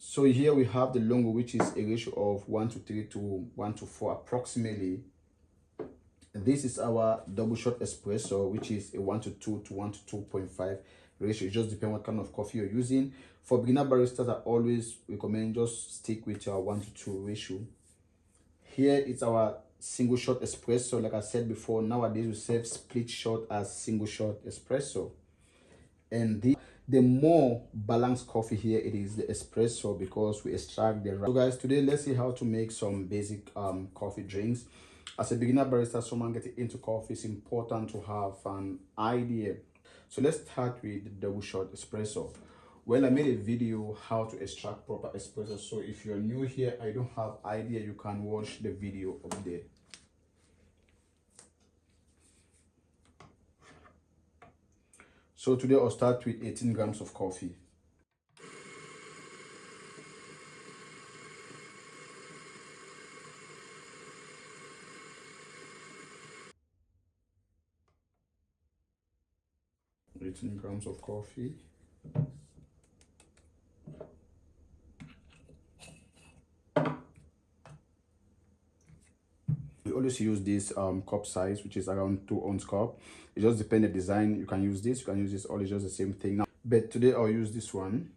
So here we have the Lungo, which is a ratio of 1:3 to 1:4 approximately. This is our double shot espresso, which is a 1:2 to 1:2.5 ratio. It just depends what kind of coffee you're using. For beginner baristas, I always recommend just stick with your 1:2 ratio. Here it's our single shot espresso. Like I said before, nowadays we serve split shot as single shot espresso. And the more balanced coffee here it is the espresso, because we extract the. So guys, today let's see how to make some basic coffee drinks. As a beginner barista, someone getting into coffee, it's important to have an idea. So let's start with the double shot espresso. Well, I made a video how to extract proper espresso, so if you're new here, I don't have idea, you can watch the video up there. So today I'll start with 18 grams of coffee. Eighteen grams of coffee. We always use this cup size, which is around 2 ounce cup. It just depends on the design. You can use this, all is just the same thing now. But today I'll use this one.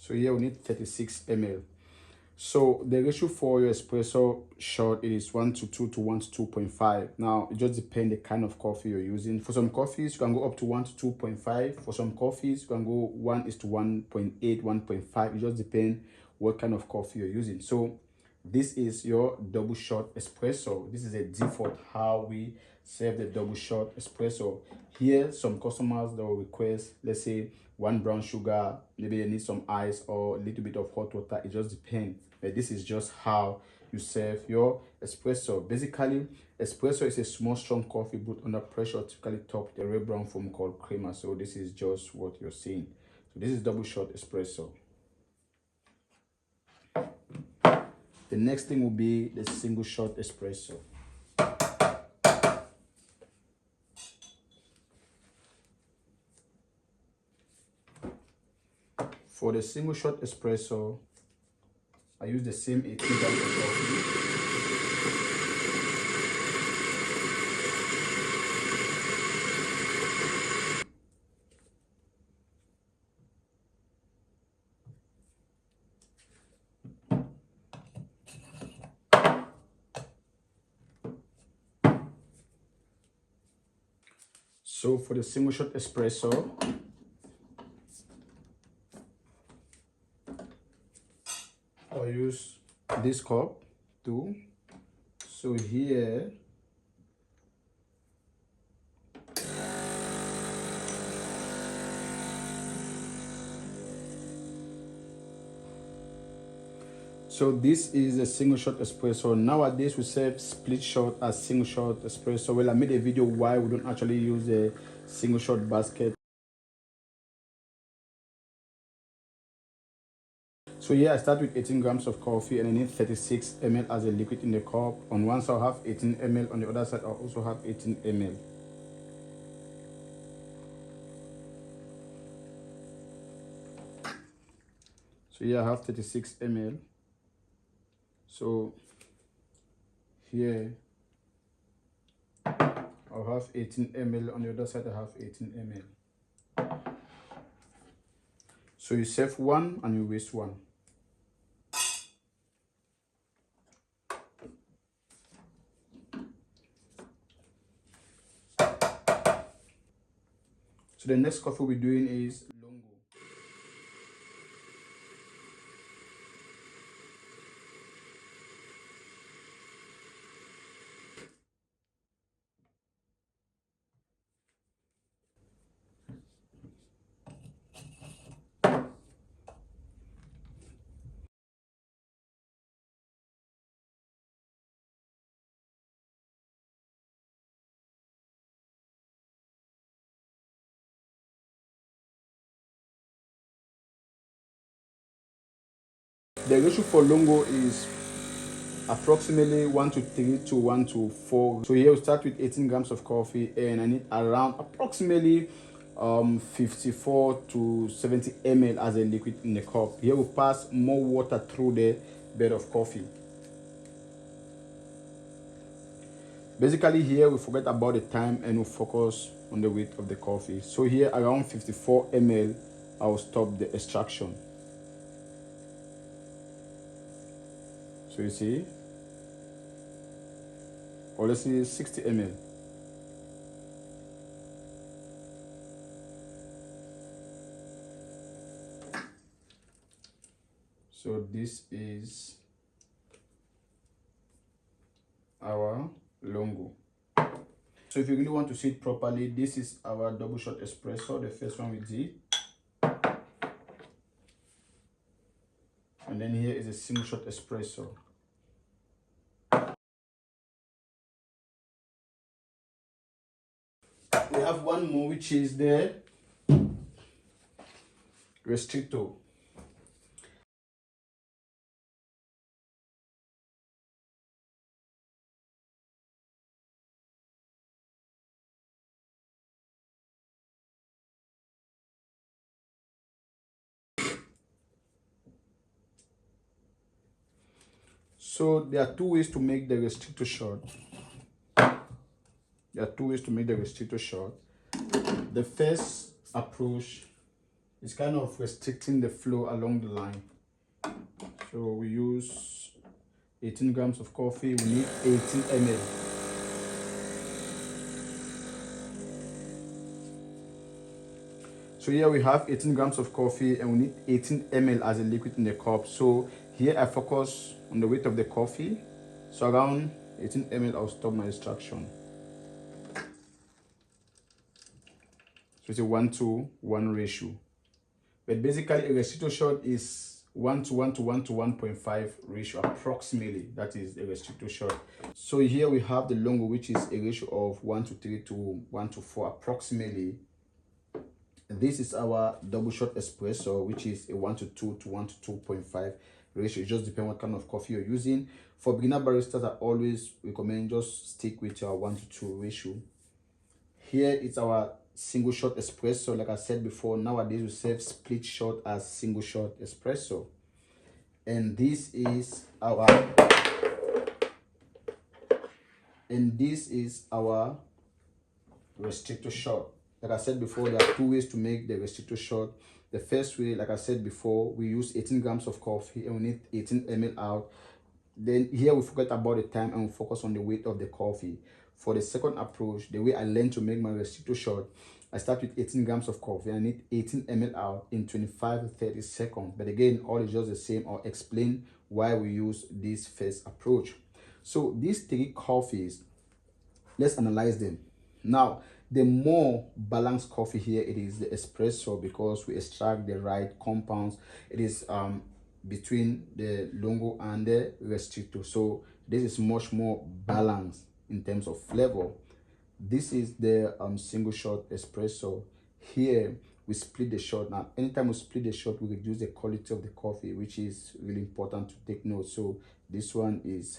So here we need 36 ml. So the ratio for your espresso shot, it is 1:2 to 1:2.5. Now it just depends the kind of coffee you're using. For some coffees you can go up to 1:2.5. For some coffees you can go 1:1.8, 1.5. It just depends what kind of coffee you're using. So this is your double shot espresso. This is a default how we serve the double shot espresso. Here some customers that will request, let's say, 1 brown sugar, maybe they need some ice or a little bit of hot water. It just depends. But this is just how you serve your espresso. Basically, espresso is a small strong coffee brewed under pressure, typically topped with a red brown foam called crema. So this is just what you're seeing. So this is double shot espresso. The next thing will be the single shot espresso. For the single shot espresso, I use the same 18 grams of coffee. So for the single shot espresso, I'll use this cup too. So here so this is a single shot espresso. Nowadays we serve split shot as single shot espresso. Well, I made a video why we don't actually use a single shot basket. So here I start with 18 grams of coffee and I need 36 ml as a liquid in the cup. On one side I'll have 18 ml, on the other side I'll also have 18 ml. So here I have 36 ml. So here I'll have 18 ml, on the other side I have 18 ml. So you save one and you waste one. So the next coffee we're doing is Lungo. The ratio for Lungo is approximately 1 to 3 to 1 to 4. So here we start with 18 grams of coffee, and I need around approximately 54 to 70 ml as a liquid in the cup. Here we pass more water through the bed of coffee. Basically here we forget about the time and we focus on the weight of the coffee. So here around 54 ml, I will stop the extraction. So you see, or let's say 60 ml. So this is our Lungo. So if you really want to see it properly, this is our double shot espresso, the first one we did. And then here is a single shot espresso. We have one more, which is the Ristretto. So there are two ways to make the Ristretto shot. The first approach is kind of restricting the flow along the line. So we use 18 grams of coffee, we need 18 ml. So here we have 18 grams of coffee and we need 18 ml as a liquid in the cup. So here I focus on the weight of the coffee. So around 18 ml, I'll stop my extraction. So it's a 1:1 ratio. But basically a Ristretto shot is 1:1 to 1 to 1.5 ratio approximately. That is a Ristretto shot. So here we have the Lungo, which is a ratio of 1 to 3 to 1 to 4 approximately. This is our double shot espresso, which is a 1 to 2 to 1 to 2.5 ratio. It just depends what kind of coffee you're using. For beginner baristas, I always recommend just stick with your 1 to 2 ratio. Here it's our single shot espresso. Like I said before, nowadays we serve split shot as single shot espresso. And this is our Ristretto shot. Like I said before, there are two ways to make the Ristretto shot. The first way, like I said before, we use 18 grams of coffee and we need 18 ml out. Then here we forget about the time and we focus on the weight of the coffee. For the second approach, the way I learned to make my Ristretto shot, I start with 18 grams of coffee. I need 18 ml out in 25 to 30 seconds. But again, all is just the same. I'll explain why we use this first approach. So these three coffees, let's analyze them. Now, the more balanced coffee here, it is the espresso, because we extract the right compounds. It is between the Lungo and the Ristretto. So this is much more balanced in terms of flavor. This is the single shot espresso. Here we split the shot. Now anytime we split the shot, we reduce the quality of the coffee, which is really important to take note. So this one is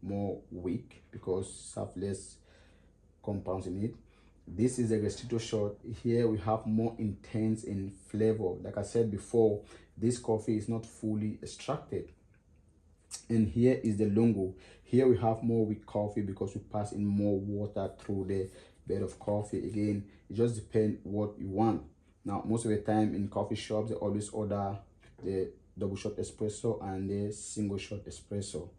more weak because it has less compounds in it. This is a Ristretto shot. Here we have more intense in flavor. Like I said before, this coffee is not fully extracted. And here is the Lungo. Here we have more weak coffee because we pass in more water through the bed of coffee. Again, it just depends what you want. Now most of the time in coffee shops, they always order the double shot espresso and the single shot espresso.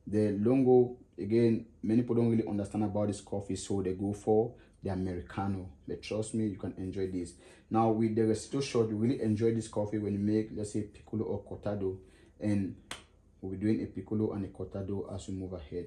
The Lungo, again, many people don't really understand about this coffee, so they go for the Americano. But trust me, you can enjoy this. Now with the Ristretto shot, you really enjoy this coffee when you make, let's say, piccolo or cortado, and we'll be doing a piccolo and a cortado as we move ahead.